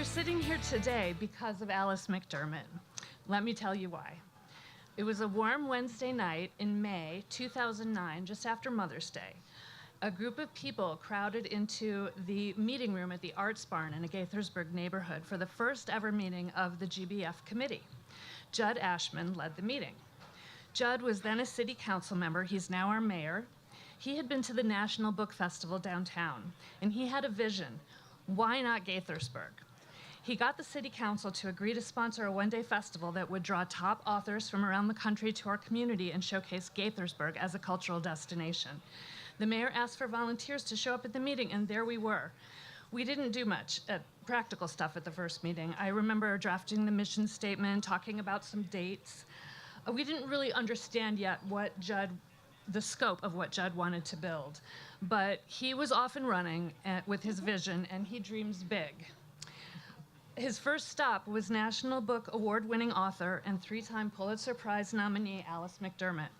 We're sitting here today because of Alice McDermott. Let me tell you why. It was a warm Wednesday night in May 2009, just after Mother's Day. A group of people crowded into the meeting room at the Arts Barn in a Gaithersburg neighborhood for the first ever meeting of the GBF committee. Judd Ashman led the meeting. Judd was then a city council member. He's now our mayor. He had been to the National Book Festival downtown, and he had a vision. Why not Gaithersburg? He got the city council to agree to sponsor a one-day festival that would draw top authors from around the country to our community and showcase Gaithersburg as a cultural destination. The mayor asked for volunteers to show up at the meeting, and there we were. We didn't do much practical stuff at the first meeting. I remember drafting the mission statement, talking about some dates. We didn't really understand yet the scope of what Judd wanted to build, but he was off and running with his vision, and he dreams big. His first stop was National Book Award-winning author and three-time Pulitzer Prize nominee Alice McDermott.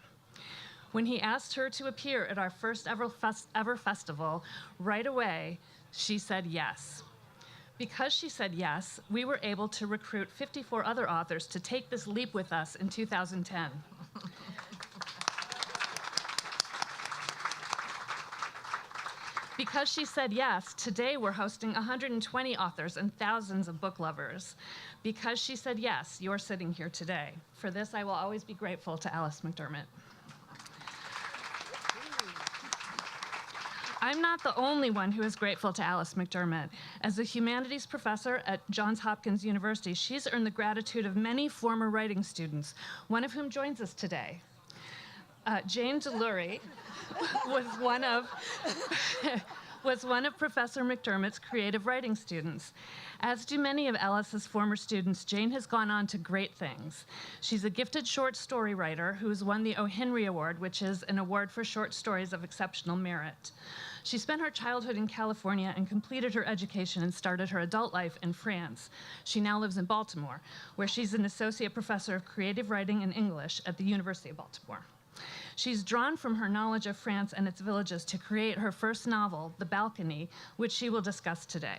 When he asked her to appear at our first ever festival, right away, she said yes. Because she said yes, we were able to recruit 54 other authors to take this leap with us in 2010. Because she said yes, today we're hosting 120 authors and thousands of book lovers. Because she said yes, you're sitting here today. For this, I will always be grateful to Alice McDermott. I'm not the only one who is grateful to Alice McDermott. As a humanities professor at Johns Hopkins University, she's earned the gratitude of many former writing students, one of whom joins us today. Jane Delury was one of Professor McDermott's creative writing students. As do many of Alice's former students, Jane has gone on to great things. She's a gifted short story writer who's won the O. Henry Award, which is an award for short stories of exceptional merit. She spent her childhood in California and completed her education and started her adult life in France. She now lives in Baltimore, where she's an associate professor of creative writing and English at the University of Baltimore. She's drawn from her knowledge of France and its villages to create her first novel, The Balcony, which she will discuss today.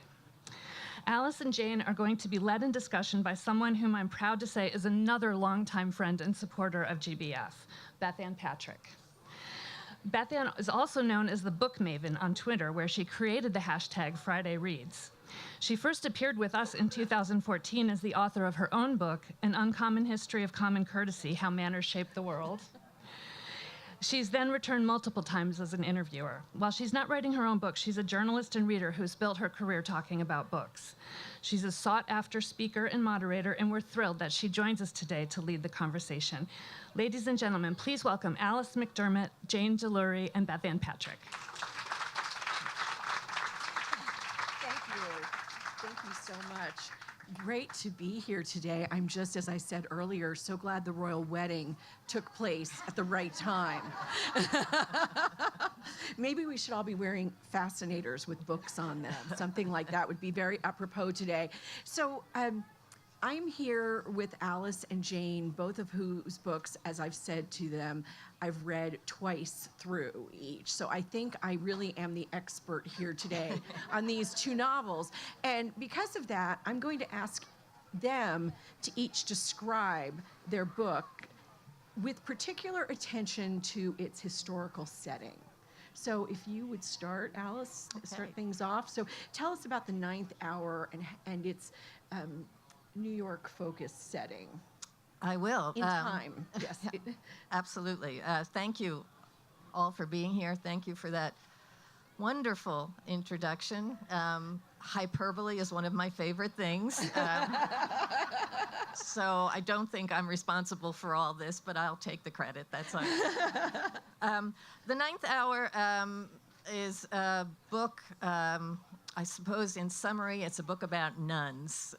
Alice and Jane are going to be led in discussion by someone whom I'm proud to say is another longtime friend and supporter of GBF, Beth Ann Patrick. Beth Ann is also known as the Book Maven on Twitter, where she created the hashtag Friday Reads. She first appeared with us in 2014 as the author of her own book, An Uncommon History of Common Courtesy, How Manners Shape the World. She's then returned multiple times as an interviewer. While she's not writing her own book, she's a journalist and reader who's built her career talking about books. She's a sought-after speaker and moderator, and we're thrilled that she joins us today to lead the conversation. Ladies and gentlemen, please welcome Alice McDermott, Jane Delury, and Beth Ann Patrick. Thank you. Thank you so much. Great to be here today. I'm just, as I said earlier, so glad the royal wedding took place at the right time. Maybe we should all be wearing fascinators with books on them. Something like that would be very apropos today. So I'm here with Alice and Jane, both of whose books, as I've said to them, I've read twice through each. So I think I really am the expert here today on these two novels. And because of that, I'm going to ask them to each describe their book with particular attention to its historical setting. So if you would start, Alice, start things off. So tell us about The Ninth Hour and its New York-focused setting. I will. In time, yes. Absolutely. Thank you all for being here. Thank you for that wonderful introduction. Hyperbole is one of my favorite things. So I don't think I'm responsible for all this, but I'll take the credit. That's all right. The Ninth Hour is a book, I suppose in summary, it's a book about nuns.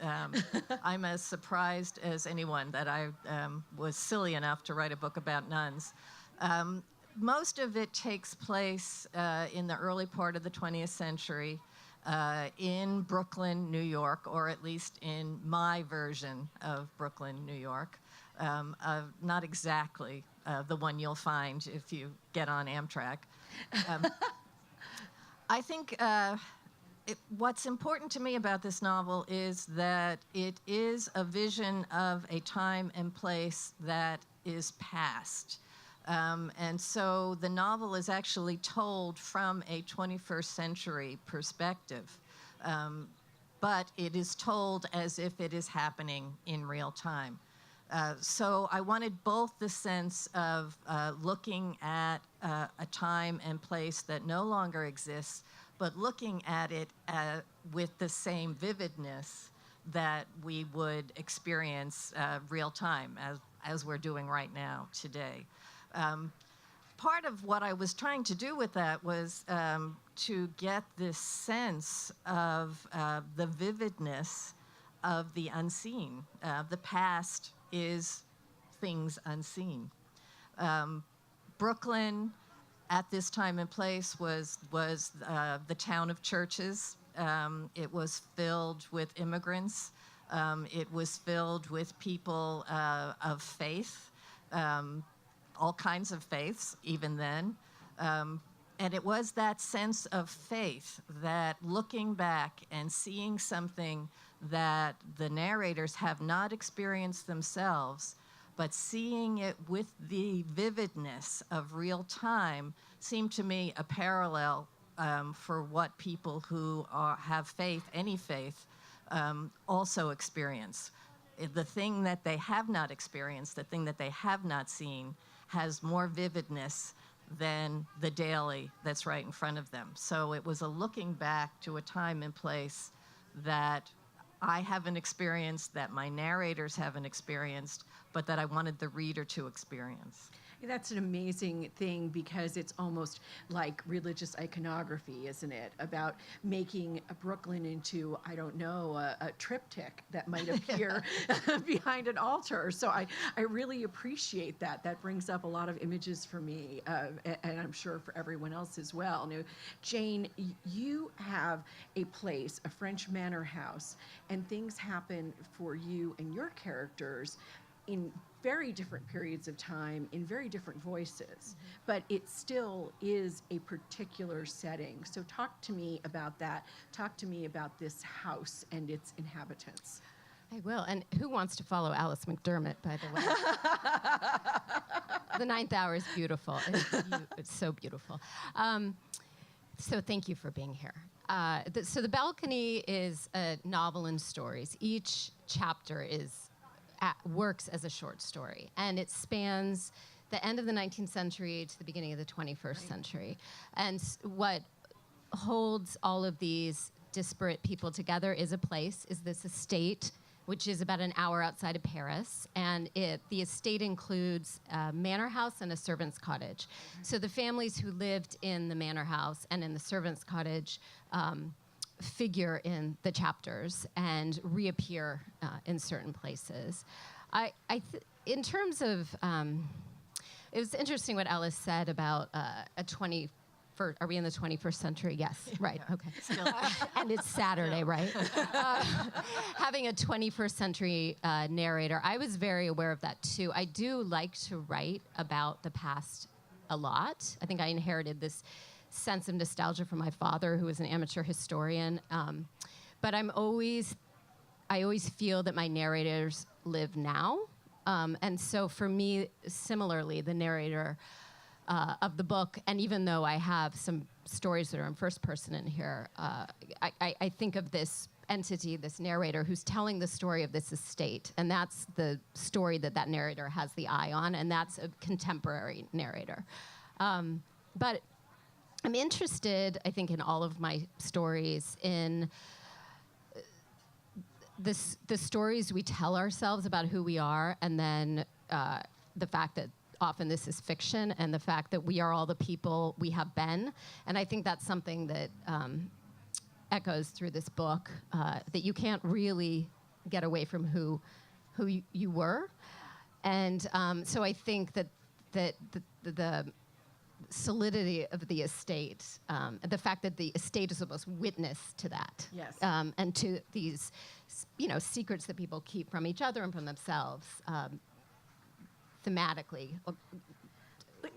I'm as surprised as anyone that I was silly enough to write a book about nuns. Most of it takes place in the early part of the 20th century in Brooklyn, New York, or at least in my version of Brooklyn, New York. Not exactly the one you'll find if you get on Amtrak. I think What's important to me about this novel is that it is a vision of a time and place that is past. And so the novel is actually told from a 21st century perspective. But it is told as if it is happening in real time. So I wanted both the sense of looking at a time and place that no longer exists, but looking at it with the same vividness that we would experience real time, as we're doing right now today. Part of what I was trying to do with that was to get this sense of the vividness of the unseen. The past is things unseen. Brooklyn, at this time and place, was the town of churches. It was filled with immigrants. It was filled with people of faith. All kinds of faiths, even then. And it was that sense of faith that looking back and seeing something that the narrators have not experienced themselves, but seeing it with the vividness of real time seemed to me a parallel for what people who have faith, any faith, also experience. The thing that they have not experienced, the thing that they have not seen, has more vividness than the daily that's right in front of them. So it was a looking back to a time and place that I haven't experienced, that my narrators haven't experienced, but that I wanted the reader to experience. That's an amazing thing, because it's almost like religious iconography, isn't it? About making Brooklyn into, I don't know, a triptych that might appear behind an altar. So I really appreciate that. That brings up a lot of images for me, and I'm sure for everyone else as well. Now, Jane, you have a place, a French manor house, and things happen for you and your characters in very different periods of time, in very different voices, but it still is a particular setting. So talk to me about that. Talk to me about this house and its inhabitants. I will. And who wants to follow Alice McDermott, by the way? The Ninth Hour is beautiful. It's so beautiful. So thank you for being here. So The Balcony is a novel in stories. Each chapter works as a short story, and it spans the end of the 19th century to the beginning of the 21st century. And what holds all of these disparate people together is this estate, which is about an hour outside of Paris. And the estate includes a manor house and a servant's cottage. So the families who lived in the manor house and in the servant's cottage figure in the chapters and reappear in certain places. In terms of, it was interesting what Alice said about are we in the 21st century? Yes, right, okay. And it's Saturday, right? Having a 21st century narrator, I was very aware of that too. I do like to write about the past a lot. I think I inherited this sense of nostalgia from my father, who was an amateur historian. But I always feel that my narrators live now. And so for me, similarly, the narrator of the book, and even though I have some stories that are in first person in here, I think of this entity, this narrator, who's telling the story of this estate. And that's the story that narrator has the eye on, and that's a contemporary narrator. But I'm interested, I think, in all of my stories in the stories we tell ourselves about who we are, and then the fact that often this is fiction, and the fact that we are all the people we have been. And I think that's something that echoes through this book, that you can't really get away from who you were. And so I think that the solidity of the estate, the fact that the estate is almost witness to that, Yes. And to these, secrets that people keep from each other and from thematically.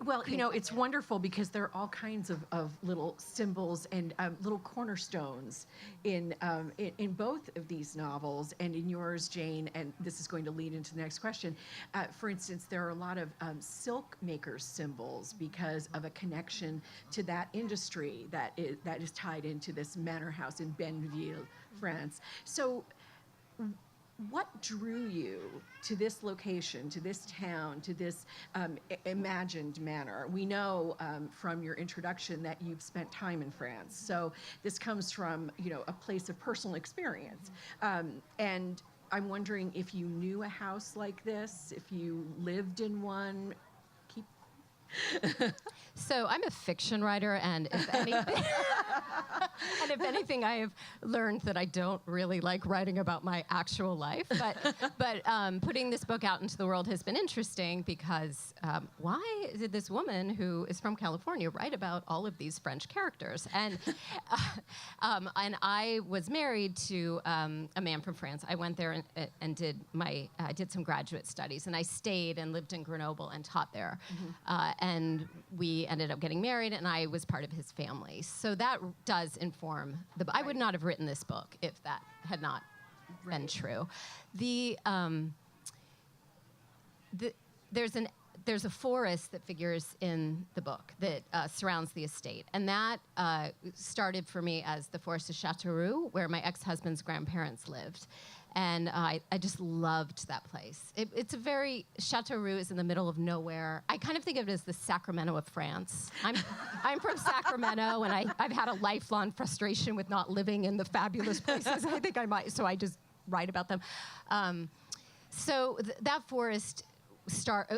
Well, it's wonderful because there are all kinds of little symbols and little cornerstones in both of these novels and in yours, Jane. And this is going to lead into the next question. For instance, there are a lot of silk makers symbols because of a connection to that industry that is tied into this manor house in Benneville, France. So, what drew you to this location, to this town, to this imagined manor? We know from your introduction that you've spent time in France. So this comes from, a place of personal experience. And I'm wondering if you knew a house like this, if you lived in one. So I'm a fiction writer, and if anything, I have learned that I don't really like writing about my actual life. But putting this book out into the world has been interesting because why did this woman who is from California write about all of these French characters? And I was married to a man from France. I went there and did some graduate studies, and I stayed and lived in Grenoble and taught there. And we ended up getting married, and I was part of his family. So that does inform I would not have written this book if that had not been true. There's a forest that figures in the book that surrounds the estate, and that started for me as the Forest of Chateroo, where my ex-husband's grandparents lived. And I just loved that place. Chateauroux is in the middle of nowhere. I kind of think of it as the Sacramento of France. I'm from Sacramento, and I've had a lifelong frustration with not living in the fabulous places I think I might, so I just write about them. That forest,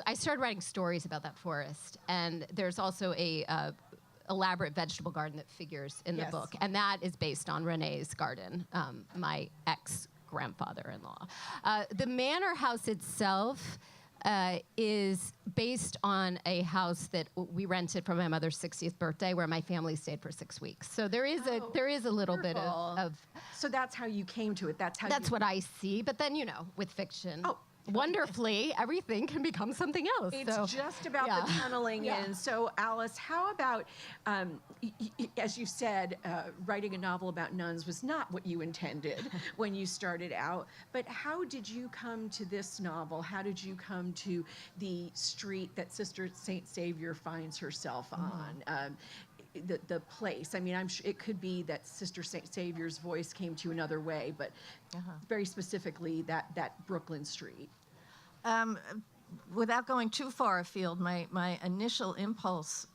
I started writing stories about that forest, and there's also a elaborate vegetable garden that figures in the book, and that is based on Renee's garden, my ex-grandfather-in-law. The manor house itself is based on a house that we rented for my mother's 60th birthday, where my family stayed for 6 weeks. So there is a little bit of. So that's how you came to it. That's what I see. But then with fiction. Wonderfully, everything can become something else. It's just about the tunneling in. So, Alice, how about, as you said, writing a novel about nuns was not what you intended when you started out, but how did you come to this novel? How did you come to the street that Sister St. Savior finds herself on? The place. I mean, I'm sure it could be that Sister St. Savior's voice came to you another way, but very specifically that Brooklyn street. Without going too far afield, my initial impulse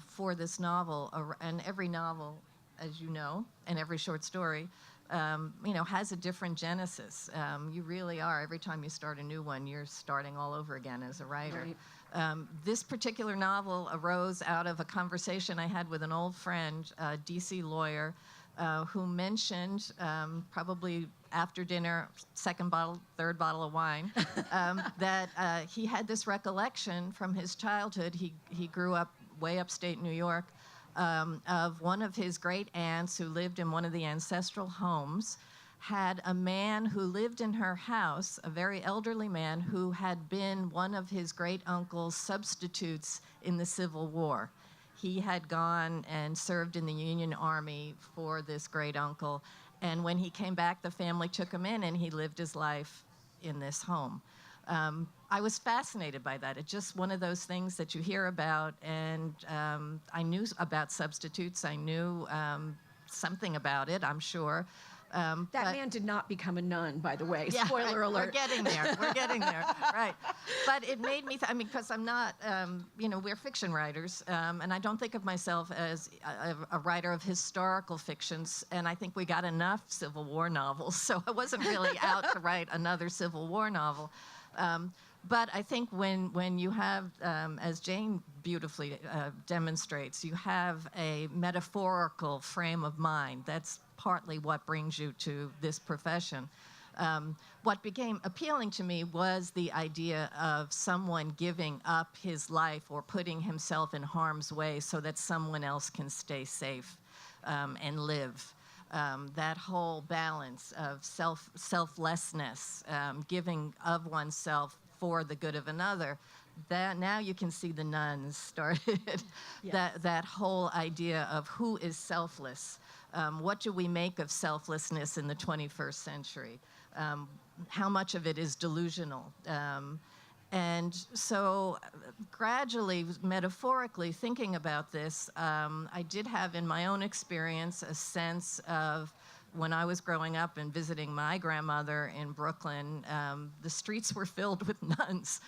for this novel, and every novel, as you know, and every short story, has a different genesis. You really are. Every time you start a new one, you're starting all over again as a writer. Right. This particular novel arose out of a conversation I had with an old friend, a DC lawyer, who mentioned, probably after dinner, second bottle, third bottle of wine, that he had this recollection from his childhood. He grew up way upstate New York, of one of his great aunts who lived in one of the ancestral homes, had a man who lived in her house, a very elderly man who had been one of his great uncle's substitutes in the Civil War. He had gone and served in the Union Army for this great uncle. And when he came back, the family took him in, and he lived his life in this home. I was fascinated by that. It's just one of those things that you hear about, and I knew about substitutes. I knew something about it, I'm sure. That man did not become a nun, by the way. Yeah, Spoiler alert. We're getting there. We're getting there. Right. But it made me, because I'm not, we're fiction writers, and I don't think of myself as a writer of historical fictions, and I think we got enough Civil War novels, so I wasn't really out to write another Civil War novel. But I think when you have, as Jane beautifully demonstrates, you have a metaphorical frame of mind. That's partly what brings you to this profession. What became appealing to me was the idea of someone giving up his life or putting himself in harm's way so that someone else can stay safe and live. That whole balance of selflessness, giving of oneself for the good of another, that now you can see the nuns started. That whole idea of who is selfless. What do we make of selflessness in the 21st century? How much of it is delusional? And so gradually, metaphorically thinking about this, I did have in my own experience a sense of when I was growing up and visiting my grandmother in Brooklyn, the streets were filled with nuns.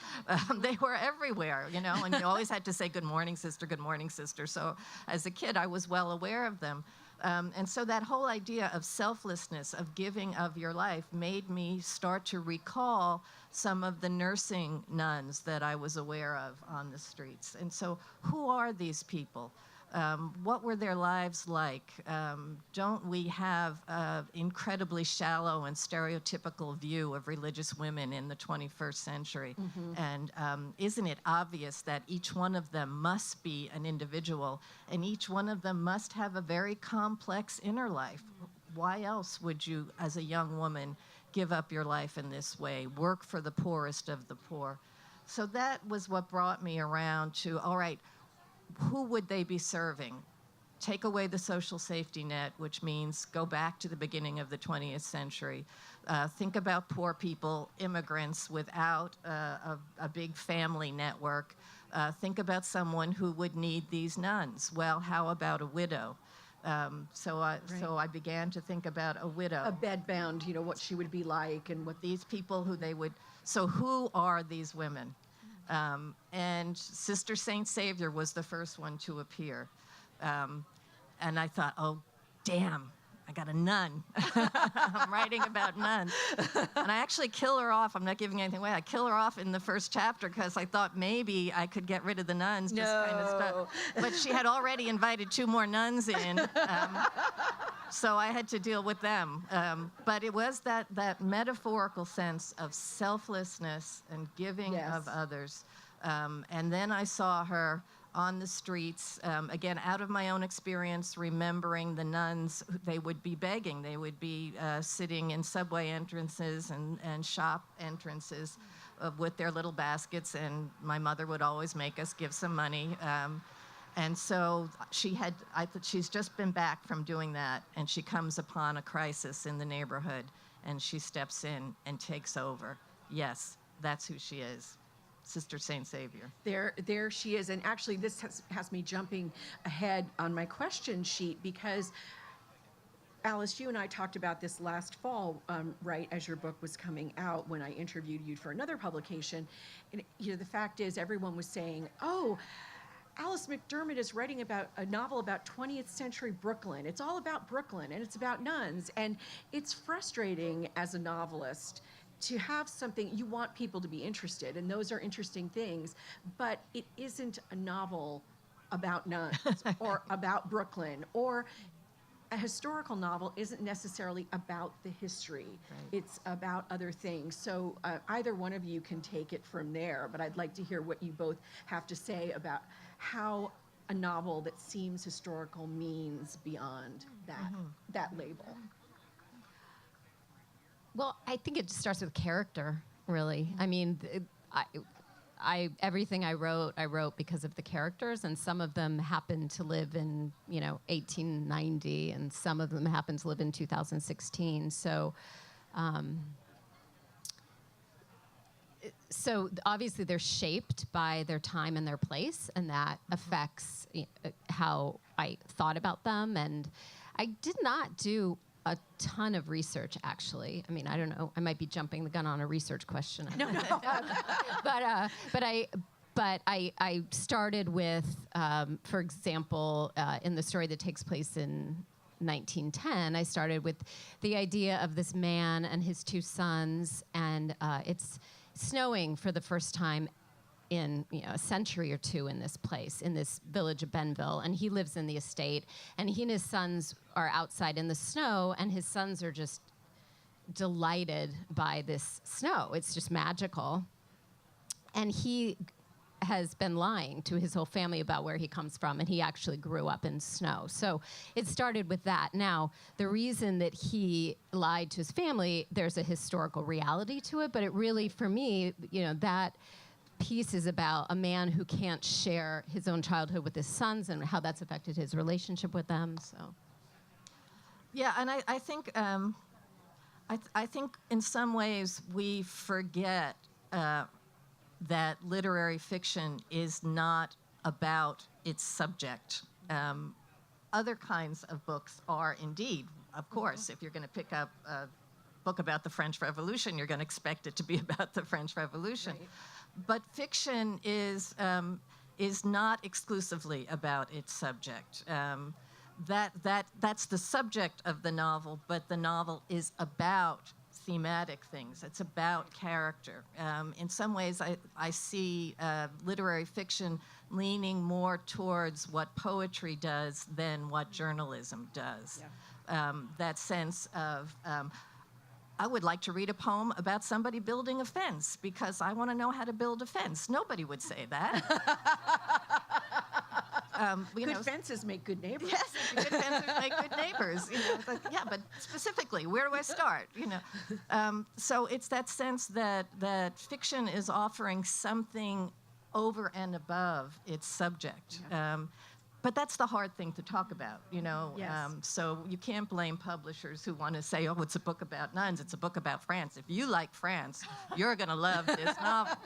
They were everywhere, you know, and you always had to say, good morning, sister, good morning, sister. So as a kid, I was well aware of them. And so that whole idea of selflessness, of giving of your life, made me start to recall some of the nursing nuns that I was aware of on the streets. And so who are these people? What were their lives like? Don't we have an incredibly shallow and stereotypical view of religious women in the 21st century? And isn't it obvious that each one of them must be an individual, and each one of them must have a very complex inner life? Why else would you, as a young woman, give up your life in this way, work for the poorest of the poor? So that was what brought me around to, all right, who would they be serving? Take away the social safety net, which means go back to the beginning of the 20th century. Think about poor people, immigrants without a big family network. Think about someone who would need these nuns. Well, how about a widow? So I began to think about a widow. A bedbound, you know, what she would be like and what These people who they would, so who are these women? And Sister Saint Savior was the first one to appear. And I thought, oh, damn, I got a nun. I'm writing about nuns. And I actually kill her off. I'm not giving anything away. I kill her off in the first chapter because I thought maybe I could get rid of the nuns. Just kind of stuff. But she had already invited 2 more nuns in. So I had to deal with them. But it was that metaphorical sense of selflessness and giving of others. And then I saw her on the streets, again, out of my own experience, remembering the nuns, they would be begging. They would be sitting in subway entrances and shop entrances with their little baskets, and my mother would always make us give some money. And so I thought she's just been back from doing that, and she comes upon a crisis in the neighborhood, and she steps in and takes over. Yes, that's who she is. Sister Saint Savior. There she is. And actually, this has me jumping ahead on my question sheet because, Alice, you and I talked about this last fall, right as your book was coming out when I interviewed you for another publication. And you know, the fact is, everyone was saying, oh, Alice McDermott is writing about a novel about 20th century Brooklyn. It's all about Brooklyn, and it's about nuns. And it's frustrating as a novelist to have something, you want people to be interested, and those are interesting things, but it isn't a novel about nuns or about Brooklyn, or a historical novel isn't necessarily about the history. Right. It's about other things. So either one of you can take it from there, but I'd like to hear what you both have to say about how a novel that seems historical means beyond that label. Well, I think it starts with character, really. I mean, everything I wrote because of the characters, and some of them happened to live in, 1890, and some of them happened to live in 2016. So obviously they're shaped by their time and their place, and that affects how I thought about them. And I did not do a ton of research, actually. I mean, I don't know. I might be jumping the gun on a research question. No. But I started with, for example, in the story that takes place in 1910, I started with the idea of this man and his 2 sons, and it's snowing for the first time in a century or 2 in this place, in this village of Benville, and he lives in the estate, and he and his sons are outside in the snow, and his sons are just delighted by this snow. It's just magical. And he has been lying to his whole family about where he comes from, and he actually grew up in snow. So it started with that. Now, the reason that he lied to his family, there's a historical reality to it, but it really, for me, that piece is about a man who can't share his own childhood with his sons and how that's affected his relationship with them. So, Yeah, and I think I think in some ways we forget that literary fiction is not about its subject. Other kinds of books are indeed, of course, if you're going to pick up a book about the French Revolution, you're going to expect it to be about the French Revolution. Right. But fiction is not exclusively about its subject. That's the subject of the novel, but the novel is about thematic things. It's about character. In some ways, I see literary fiction leaning more towards what poetry does than what journalism does. Yeah. That sense of, I would like to read a poem about somebody building a fence because I want to know how to build a fence. Nobody would say that. Good fences make good neighbors. Yes, good fences make good neighbors. Yeah, but specifically, where do I start? So it's that sense that fiction is offering something over and above its subject. Yeah. But that's the hard thing to talk about, Yes. So you can't blame publishers who want to say, oh, it's a book about nuns, it's a book about France. If you like France, you're going to love this novel.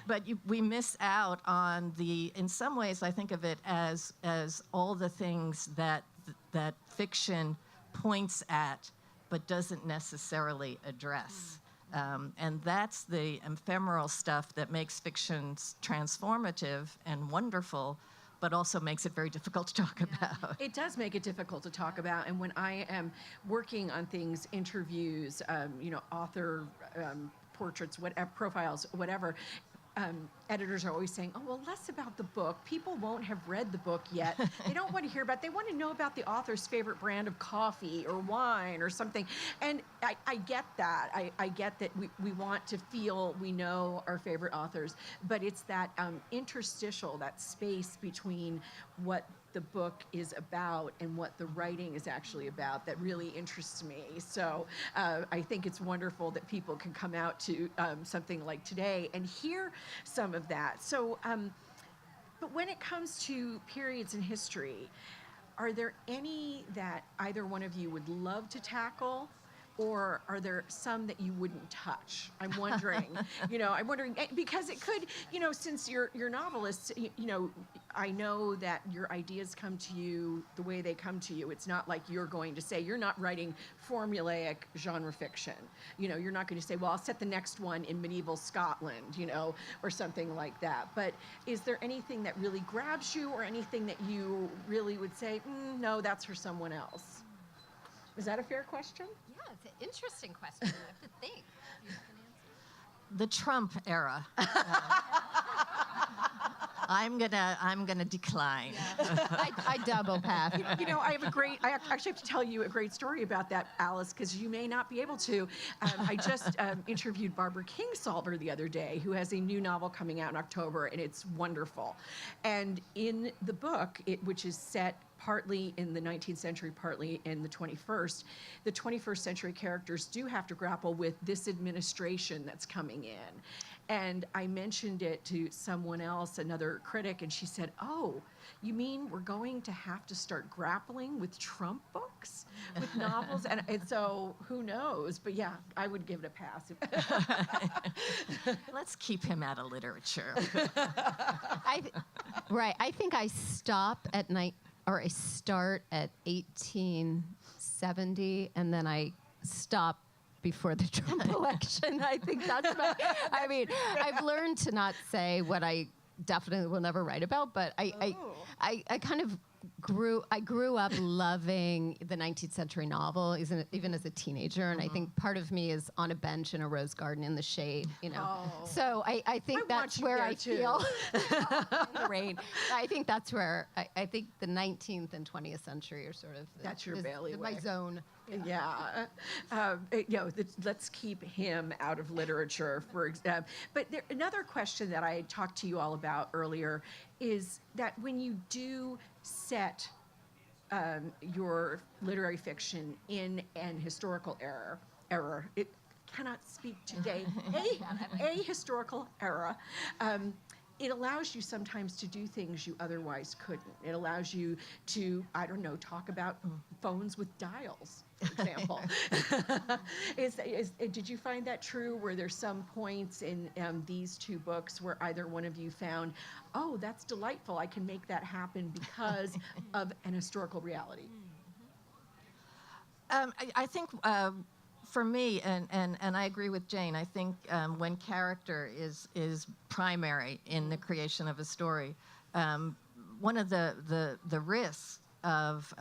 But we miss out on in some ways, I think of it as all the things that fiction points at, but doesn't necessarily address. And that's the ephemeral stuff that makes fiction transformative and wonderful, but also makes it very difficult to talk about. It does make it difficult to talk about. And when I am working on things, interviews, author portraits, whatever, profiles, whatever, editors are always saying, oh, well, less about the book. People won't have read the book yet. They don't want to hear about it. They want to know about the author's favorite brand of coffee or wine or something. And I get that. I get that we want to feel we know our favorite authors, but it's that interstitial, that space between what the book is about and what the writing is actually about that really interests me. So I think it's wonderful that people can come out to something like today and hear some of that. So, but when it comes to periods in history, are there any that either one of you would love to tackle? Or are there some that you wouldn't touch? I'm wondering, because it could, since you're novelists, I know that your ideas come to you the way they come to you. It's not like you're going to say, you're not writing formulaic genre fiction. You're not going to say, well, I'll set the next one in medieval Scotland, or something like that. But is there anything that really grabs you or anything that you really would say, no, that's for someone else? Is that a fair question? yeah, it's an interesting question. I have to think. Do you have an answer? The Trump era. I'm gonna decline. I double pass. I actually have to tell you a great story about that, Alice, because you may not be able to. I just interviewed Barbara Kingsolver the other day, who has a new novel coming out in October, and it's wonderful. And in the book, which is set partly in the 19th century, partly in the 21st century characters do have to grapple with this administration that's coming in. And I mentioned it to someone else, another critic, and she said, oh, you mean we're going to have to start grappling with Trump books, with novels? And so who knows? But yeah, I would give it a pass. Let's keep him out of literature. I think I stop at night, or I start at 1870, and then I stop before the Trump election. I think that's I've learned to not say what I definitely will never write about, but I kind of grew up loving the 19th century novel, even as a teenager, and I think part of me is on a bench in a rose garden in the shade, So I think that's where I feel in the rain. I think that's where I think the 19th and 20th century are sort of that's your bailiwick. my zone. Yeah. Let's keep him out of literature. But another question that I talked to you all about earlier is that when you do set your literary fiction in an historical era, cannot speak today, a historical era. It allows you sometimes to do things you otherwise couldn't. It allows you to, I don't know, talk about phones with dials, for example. Did you find that true? Were there some points in these two books where either one of you found, oh, that's delightful, I can make that happen because of an historical reality? I think for me, and I agree with Jane, I think when character is primary in the creation of a story, one of the risks of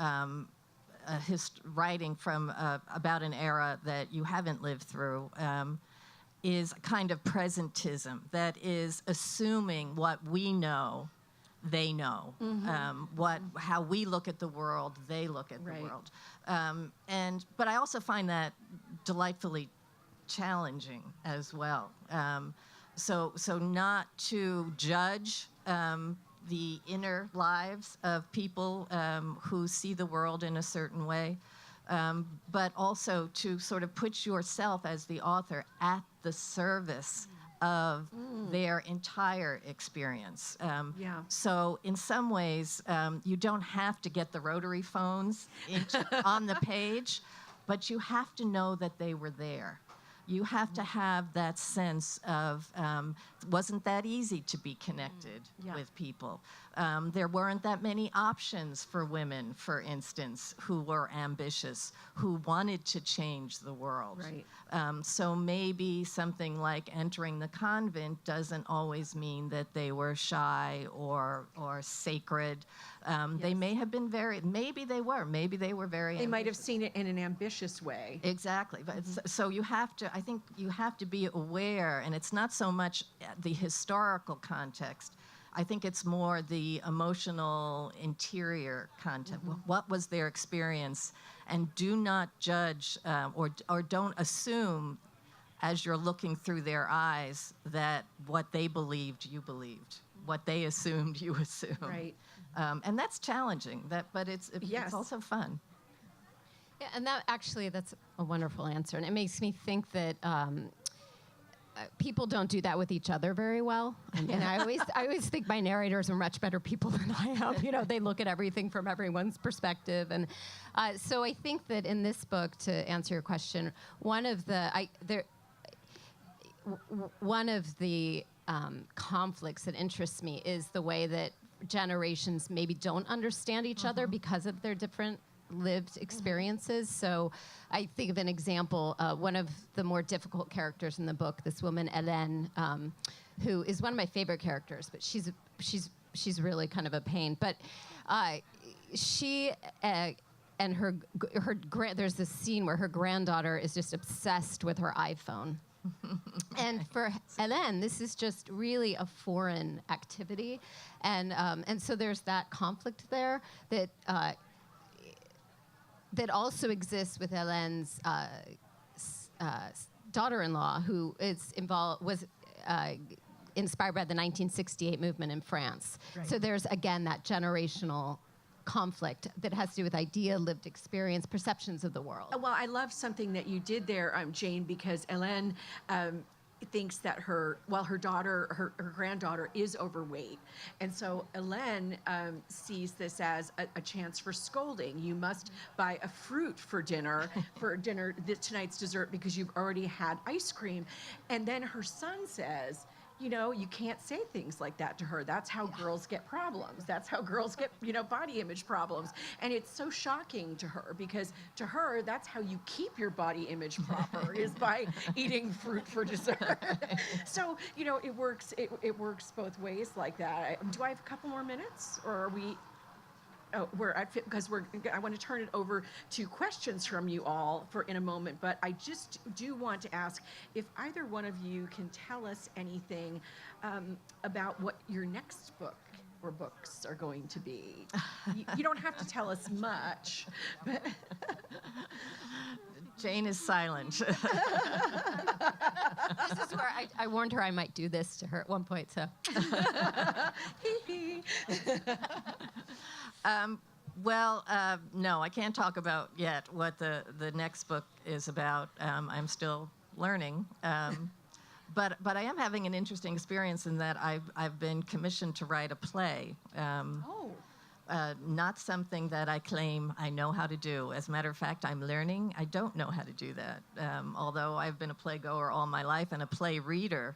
writing from about an era that you haven't lived through is a kind of presentism that is assuming what we know they know. How we look at the world, they look at the world. But I also find that delightfully challenging as well. So not to judge the inner lives of people who see the world in a certain way, but also to sort of put yourself as the author at the service of their entire experience. So in some ways, you don't have to get the rotary phones on the page, but you have to know that they were there. You have to have that sense of, wasn't that easy to be connected with people? There weren't that many options for women, for instance, who were ambitious, who wanted to change the world. So maybe something like entering the convent doesn't always mean that they were shy or sacred. They may have been maybe they were very They might have ambitious. seen it in an ambitious way. Exactly. But so I think you have to be aware, and it's not so much the historical context. I think it's more the emotional interior content. What was their experience? And do not judge or don't assume as you're looking through their eyes that what they believed, you believed. What they assumed, you assumed. Right. And that's challenging, but it's also fun. Yeah, and that's a wonderful answer. And it makes me think that people don't do that with each other very well. And I always think my narrators are much better people than I am. You know, they look at everything from everyone's perspective. And so I think that in this book, to answer your question, one of the conflicts that interests me is the way that generations maybe don't understand each other because of their different lived experiences. So I think of an example, one of the more difficult characters in the book, this woman, Hélène, who is one of my favorite characters, but she's really kind of a pain. But she and her there's this scene where her granddaughter is just obsessed with her iPhone. And for Hélène, this is just really a foreign activity. And so there's that conflict there that also exists with Hélène's daughter-in-law, who was inspired by the 1968 movement in France. So there's, again, that generational conflict that has to do with idea, lived experience, perceptions of the world. Well, I love something that you did there, Jane, because Hélène thinks that her granddaughter is overweight. And so Hélène sees this as a chance for scolding. You must buy a fruit for dinner, tonight's dessert, because you've already had ice cream. And then her son says, you know, you can't say things like that to her. That's how girls get problems. That's how girls get, body image problems. And it's so shocking to her, because to her, that's how you keep your body image proper is by eating fruit for dessert. So, it works both ways like that. Do I have a couple more minutes, or are we? Oh, I want to turn it over to questions from you all in a moment, but I just do want to ask if either one of you can tell us anything about what your next book or books are going to be. You don't have to tell us much, but Jane is silent. This is where I warned her I might do this to her at one point, so. No, I can't talk about yet what the next book is about. I'm still learning. But I am having an interesting experience in that I've been commissioned to write a play. Not something that I claim I know how to do. As a matter of fact, I'm learning. I don't know how to do that. Although I've been a playgoer all my life and a play reader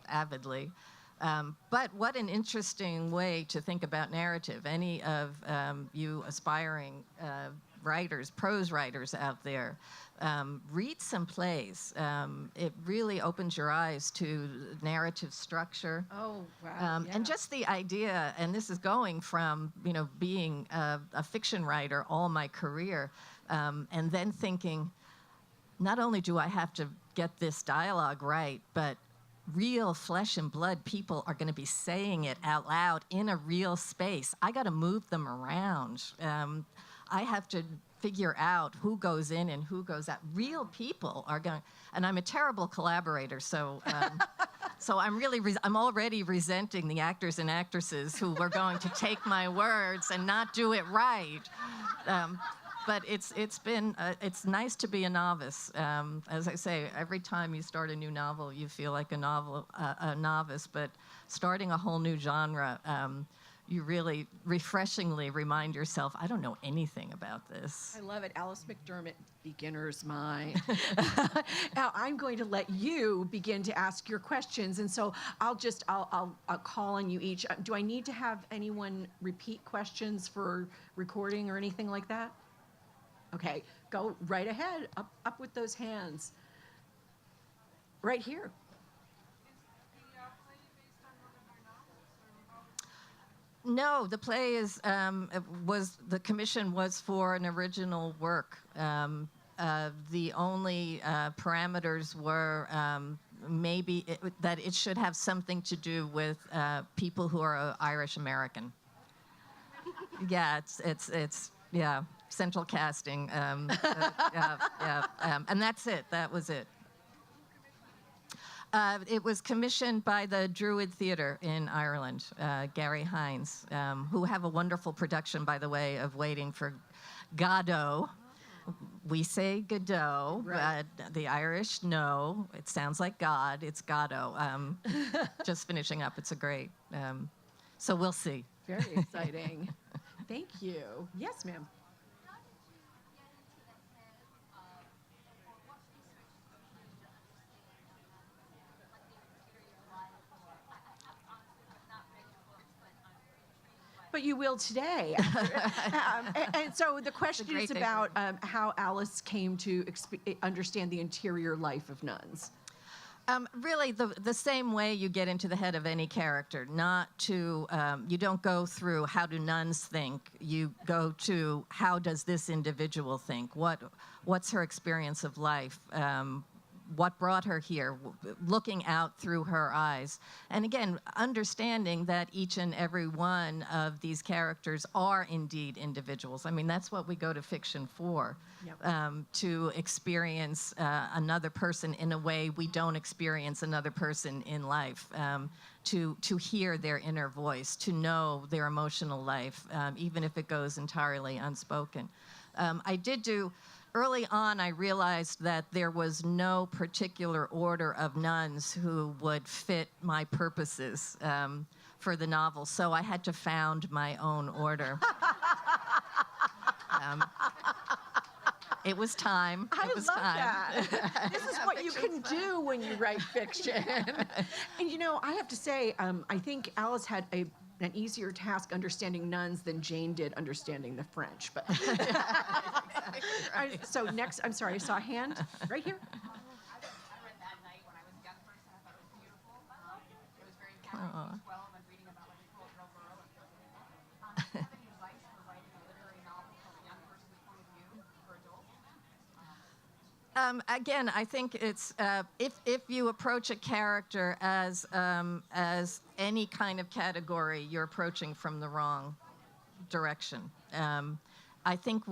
avidly. But what an interesting way to think about narrative. Any of you aspiring writers, prose writers out there, read some plays. It really opens your eyes to narrative structure. Oh, wow. Yeah. And just the idea, and this is going from, being a fiction writer all my career, and then thinking, not only do I have to get this dialogue right, but real flesh and blood people are going to be saying it out loud in a real space. I got to move them around. I have to figure out who goes in and who goes out. Real people are going, and I'm a terrible collaborator, so so I'm already resenting the actors and actresses who are going to take my words and not do it right. But it's nice to be a novice. As I say, every time you start a new novel, you feel like a novice. But starting a whole new genre, you really refreshingly remind yourself, I don't know anything about this. I love it. Alice McDermott, beginner's mind. Now, I'm going to let you begin to ask your questions. And so I'll call on you each. Do I need to have anyone repeat questions for recording or anything like that? Okay, go right ahead. Up with those hands. Right here. No, the play the commission was for an original work. The only parameters were maybe that it should have something to do with people who are Irish American. Yeah, it's central casting. And that's it. That was it. It was commissioned by the Druid Theatre in Ireland, Gary Hines, who have a wonderful production, by the way, of Waiting for Godot. We say Godot, right. But the Irish know. It sounds like God. It's Godot. Just finishing up. It's a great. So we'll see. Very exciting. Thank you. Yes, ma'am. But you will today. And so the question is about how Alice came to understand the interior life of nuns. Really, the same way you get into the head of any character. Not to, you don't go through how do nuns think. You go to how does this individual think? What's her experience of life? What brought her here, looking out through her eyes. And again, understanding that each and every one of these characters are indeed individuals. I mean, that's what we go to fiction for, to experience another person in a way we don't experience another person in life, to hear their inner voice, to know their emotional life, even if it goes entirely unspoken. Early on, I realized that there was no particular order of nuns who would fit my purposes for the novel, so I had to found my own order. It was time. I love that. This is what you can do when you write fiction. And I have to say, I think Alice had an easier task understanding nuns than Jane did understanding the French. But Right. So next, I'm sorry, I saw a hand right here. I read that night when I was a young person. I thought it was beautiful. It was very moving. I was 12 and reading about like a 12-year-old girl. Do you have any advice for writing a literary novel from a young person's point of view for adults? Again, I think it's if you approach a character as any kind of category, you're approaching from the wrong direction. I think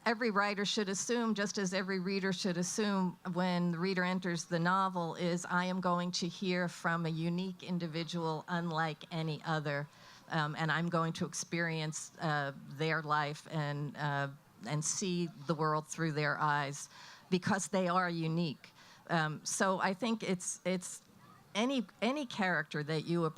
every writer should assume, just as every reader should assume when the reader enters the novel, is I am going to hear from a unique individual unlike any other, and I'm going to experience their life and see the world through their eyes, because they are unique. So I think it's any character that you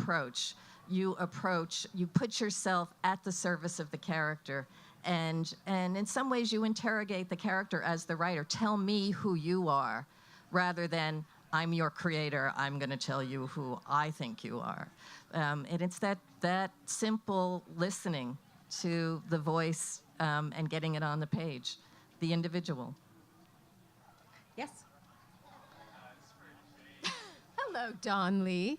put yourself at the service of the character, and in some ways you interrogate the character as the writer. Tell me who you are, rather than I'm your creator, I'm going to tell you who I think you are. And it's that simple listening to the voice and getting it on the page, the individual. Yes. Hello, Don Lee.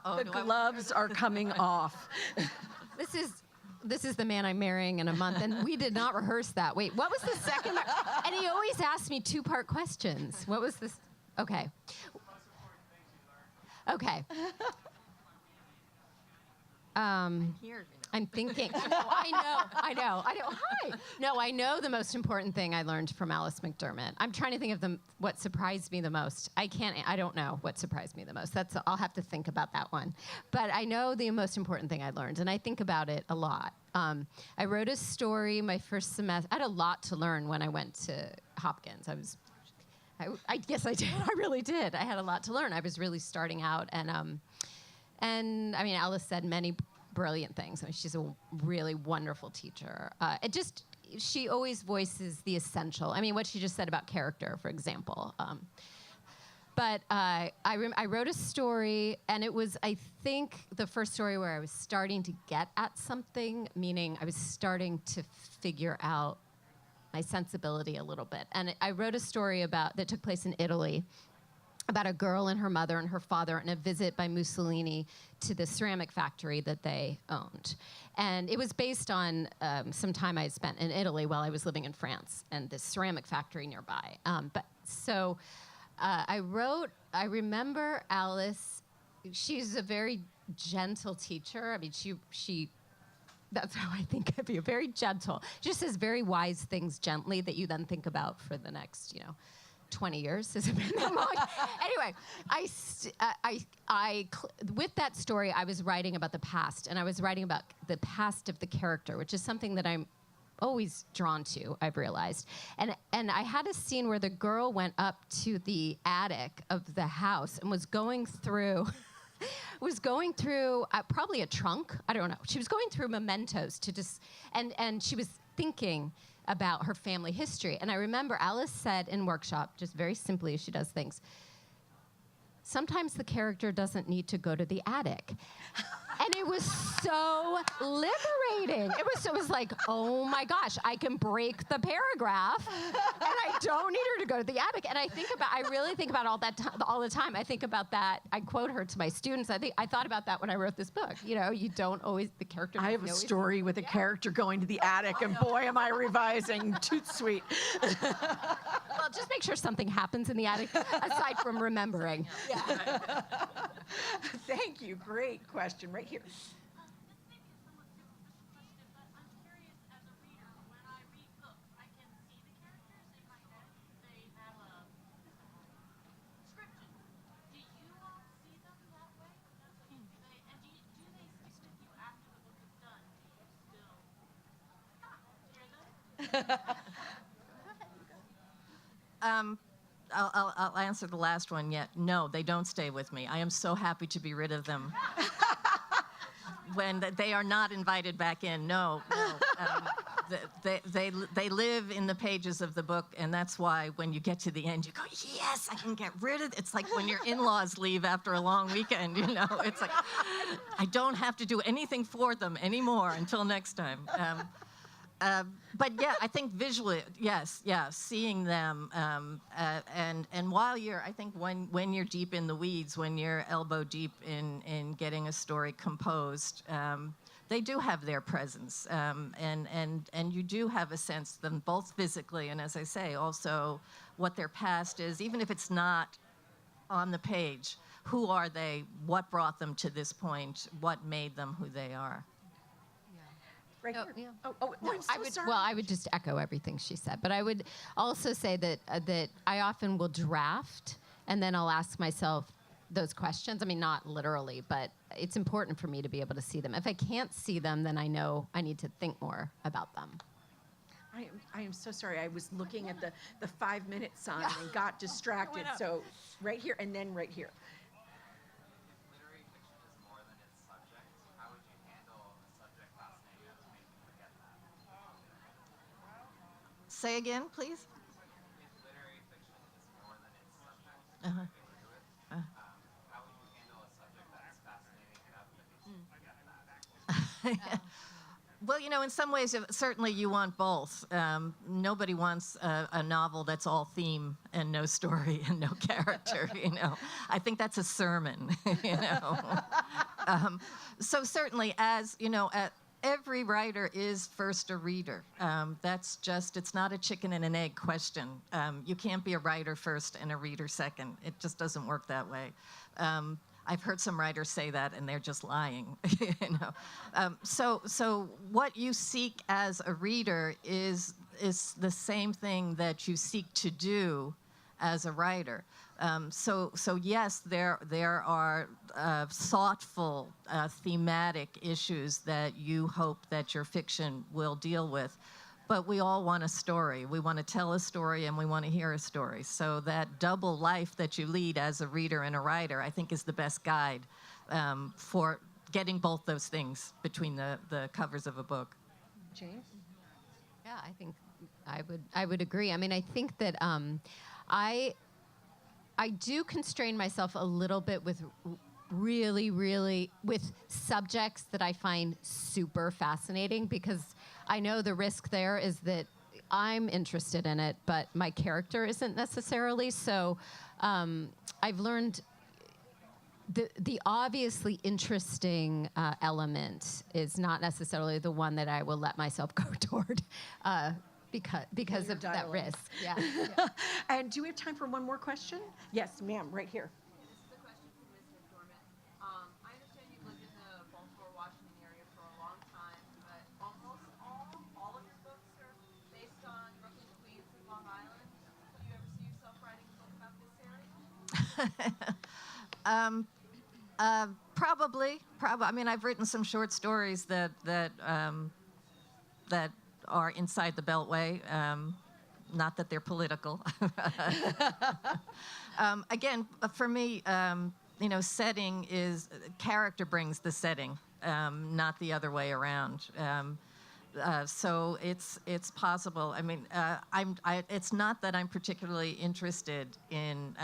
The gloves are coming off. This is the man I'm marrying in a month, and we did not rehearse that. Wait, what was the second? And he always asked me two-part questions. What was this? Okay. Okay. Here, I'm thinking. I know. Hi. No, I know the most important thing I learned from Alice McDermott. I'm trying to think of what surprised me the most. I don't know what surprised me the most. I'll have to think about that one. But I know the most important thing I learned, and I think about it a lot. I wrote a story my first semester. I had a lot to learn when I went to Hopkins. I guess I did. I really did. I had a lot to learn. I was really starting out, and I mean, Alice said many brilliant things. I mean, she's a really wonderful teacher. She always voices the essential. I mean, what she just said about character, for example. But I wrote a story, and it was, I think, the first story where I was starting to get at something, meaning I was starting to figure out my sensibility a little bit. And I wrote a story that took place in Italy, about a girl and her mother and her father and a visit by Mussolini to the ceramic factory that they owned. And it was based on some time I had spent in Italy while I was living in France and this ceramic factory nearby. I remember Alice, she's a very gentle teacher. I mean, she that's how I think of you, very gentle. She just says very wise things gently that you then think about for the next, 20 years. Has it been that long? Anyway, with that story, I was writing about the past, and I was writing about the past of the character, which is something that I'm always drawn to, I've realized. And I had a scene where the girl went up to the attic of the house and was going through probably a trunk. I don't know. She was going through mementos and she was thinking about her family history. And I remember Alice said in workshop, just very simply as she does things, sometimes the character doesn't need to go to the attic. And it was so liberating. It was like, oh my gosh, I can break the paragraph and I don't need her to go to the attic. And I really think about all the time. I think about that. I quote her to my students. I thought about that when I wrote this book. You don't always, the character. I have a story with a character going to the attic, and boy, am I revising. Toot sweet. Well, just make sure something happens in the attic aside from remembering. Yeah. Thank you. Great question. Right here. This may be a somewhat superficial question, but I'm curious as a reader, when I read books, I can see the characters in my head. They have a description. Do you all see them that way? Do they stick with you after the book is done? Do you still hear them? I'll answer the last one yet. No, they don't stay with me. I am so happy to be rid of them. When they are not invited back in, no. They live in the pages of the book, and that's why when you get to the end, you go, yes, I can get rid of it. It's like when your in-laws leave after a long weekend, It's like, I don't have to do anything for them anymore until next time. But yeah, I think visually, yes, seeing them, and while I think when you're deep in the weeds, when you're elbow deep in getting a story composed, they do have their presence, and you do have a sense of them both physically and, as I say, also what their past is, even if it's not on the page. Who are they? What brought them to this point? What made them who they are? Right Oh, here. yeah. I'm so sorry. I would just echo everything she said. But I would also say that I often will draft, and then I'll ask myself, those questions. I mean, not literally, but it's important for me to be able to see them. If I can't see them, then I know I need to think more about them. I am so sorry. I was looking at the 5-minute sign and got distracted. So right here and then right here. Literary fiction is more than its subject. How would you handle a subject fascinating enough to make you forget that? Say again, please. If literary fiction is more than its subject, Uh-huh. how would you handle a subject that's fascinating enough that makes you forget that? Well, in some ways, certainly you want both. Nobody wants a novel that's all theme and no story and no character, I think that's a sermon, So certainly, every writer is first a reader. It's not a chicken and an egg question. You can't be a writer first and a reader second. It just doesn't work that way. I've heard some writers say that, and they're just lying. So what you seek as a reader is the same thing that you seek to do as a writer. So yes, there are thoughtful, thematic issues that you hope that your fiction will deal with. But we all want a story. We want to tell a story and we want to hear a story. So that double life that you lead as a reader and a writer, I think, is the best guide for getting both those things between the covers of a book. Jane? Yeah, I think I would agree. I mean, I think that I do constrain myself a little bit with really with subjects that I find super fascinating, because I know the risk there is that I'm interested in it, but my character isn't necessarily. So I've learned the obviously interesting element is not necessarily the one that I will let myself go toward because of that dialogue. risk. Yeah. And do we have time for one more question? Yes, ma'am, right here. This is a question for Ms. McDermott. I understand you've lived in the Baltimore, Washington area for a long time, but almost all of your books are based on Brooklyn, Queens, and Long Island. Do you ever see yourself writing a book about this area? Probably. I mean, I've written some short stories that are inside the Beltway. Not that they're political. Again, for me, setting is character brings the setting, not the other way around. So it's possible. I mean, it's not that I'm particularly interested in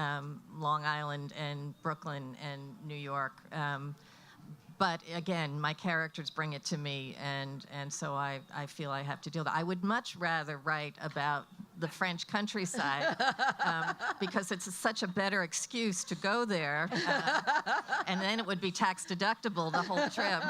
Long Island and Brooklyn and New York. But again, my characters bring it to me, and so I feel I have to deal with it. I would much rather write about the French countryside because it's such a better excuse to go there, and then it would be tax deductible the whole trip.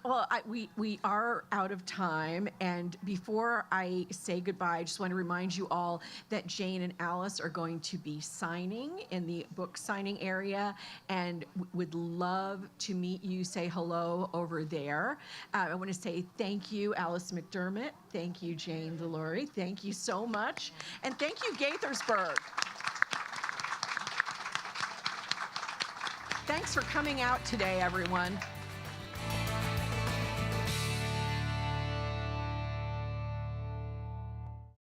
Well, we are out of time, and before I say goodbye, I just want to remind you all that Jane and Alice are going to be signing in the book signing area, and would love to meet you. Say hello over there. I want to say thank you, Alice McDermott. Thank you, Jane Delury. Thank you so much, and thank you, Gaithersburg. Thanks for coming out today, everyone.